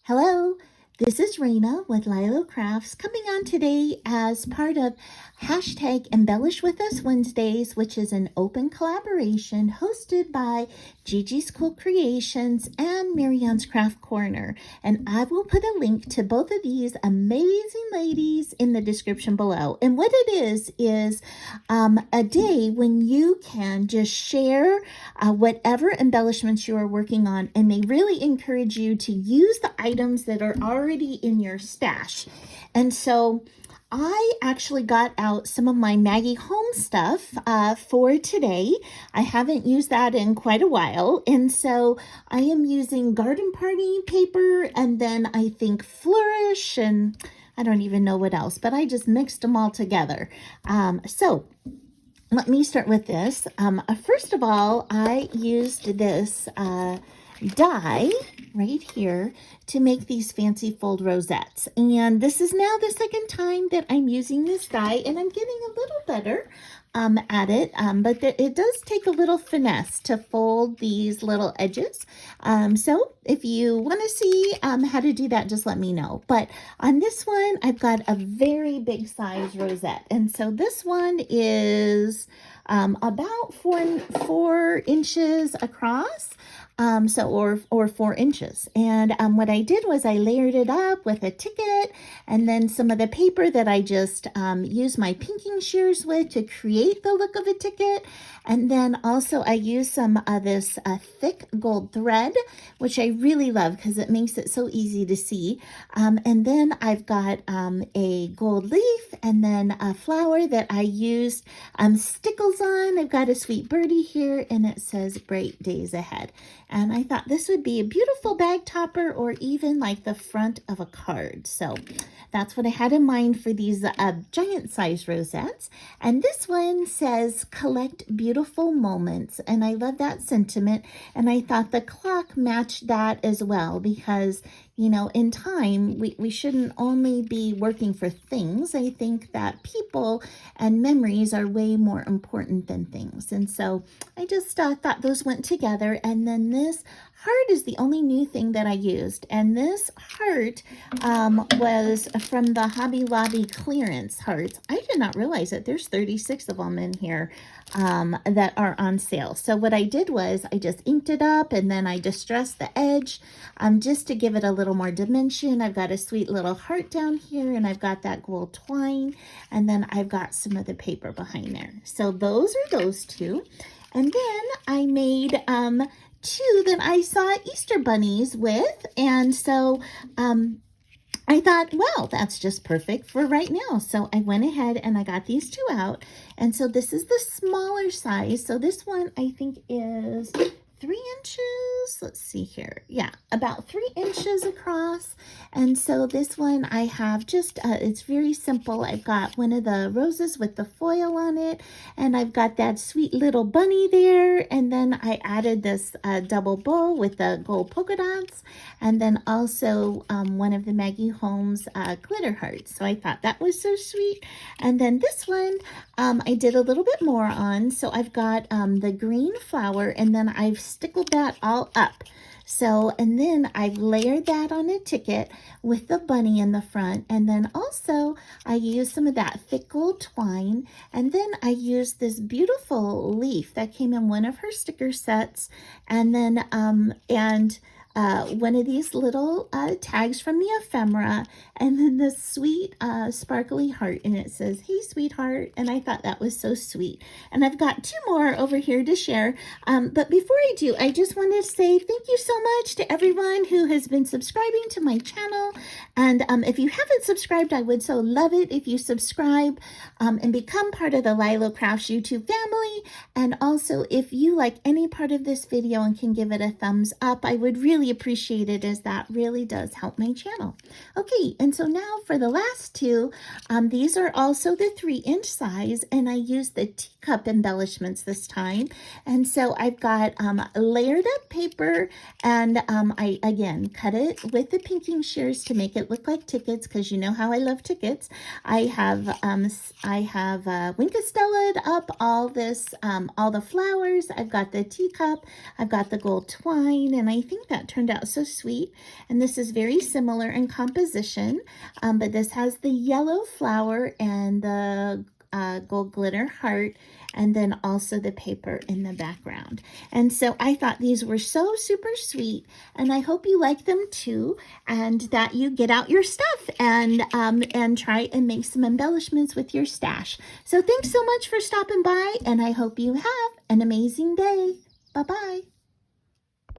Hello, this is Raina with Lylo Crafts coming on today as part of hashtag Embellish With Us Wednesdays, which is an open collaboration hosted by Gigiscoolcreations and Marianns Craft Corner. And I will put a link to both of these amazing ladies in the description below. And what it is a day when you can just share whatever embellishments you are working on, and they really encourage you to use the items that are already in your stash. And so I actually got out some of my Maggie Holmes stuff for today. I haven't used that in quite a while, and so I am using Garden Party paper, and then I think Flourish, and I don't even know what else, but I just mixed them all together. So let me start with this. First of all, I used this die right here to make these fancy fold rosettes, and this is now the second time that I'm using this die, and I'm getting a little better at it, but it does take a little finesse to fold these little edges. So if you want to see how to do that, just let me know. But on this one, I've got a very big size rosette, and so this one is about 4 inches across. Or 4 inches. And what I did was I layered it up with a ticket and then some of the paper that I just used my pinking shears with to create the look of a ticket. And then also I used some of this thick gold thread, which I really love because it makes it so easy to see. And then I've got a gold leaf and then a flower that I used stickles on. I've got a sweet birdie here and it says bright days ahead. And I thought this would be a beautiful bag topper or even like the front of a card. So that's what I had in mind for these giant size rosettes. And this one says collect beautiful moments. And I love that sentiment. And I thought the clock matched that as well because, you know, in time, we shouldn't only be working for things. I think that people and memories are way more important than things. And so I just thought those went together. And then this heart is the only new thing that I used. And this heart was from the Hobby Lobby clearance hearts. I did not realize that there's 36 of them in here that are on sale. So what I did was I just inked it up and then I distressed the edge just to give it a little more dimension. I've got a sweet little heart down here and I've got that gold twine and then I've got some of the paper behind there. So those are those two. And then I made 2 that I saw Easter bunnies with, and so I thought, well, that's just perfect for right now. So I went ahead and I got these 2 out, and so this is the smaller size. So this one I think is 3 inches. Let's see here. Yeah, about 3 inches across. And so this one I have just, it's very simple. I've got one of the roses with the foil on it, and I've got that sweet little bunny there. And then I added this double bow with the gold polka dots, and then also one of the Maggie Holmes glitter hearts. So I thought that was so sweet. And then this one I did a little bit more on. So I've got the green flower, and then I've stickled that all up. So, and then I've layered that on a ticket with the bunny in the front. And then also I used some of that thick gold twine. And then I used this beautiful leaf that came in one of her sticker sets. And then, one of these little tags from the ephemera, and then the sweet sparkly heart, and it says, "Hey, sweetheart," and I thought that was so sweet. And I've got 2 more over here to share, but before I do, I just want to say thank you so much to everyone who has been subscribing to my channel, and if you haven't subscribed, I would so love it if you subscribe and become part of the Lylo Crafts YouTube family, and also if you like any part of this video and can give it a thumbs up, I would really appreciate it, as that really does help my channel. Okay, and so now for the last 2, these are also the 3-inch size, and I used the teacup embellishments this time. And so I've got layered up paper, and I again cut it with the pinking shears to make it look like tickets, because you know how I love tickets. I have Winkastella'd up all this, all the flowers. I've got the teacup, I've got the gold twine, and I think that turned out so sweet. And this is very similar in composition, but this has the yellow flower and the gold glitter heart, and then also the paper in the background. And so I thought these were so super sweet, and I hope you like them too, and that you get out your stuff and try and make some embellishments with your stash. So thanks so much for stopping by, and I hope you have an amazing day. Bye-bye.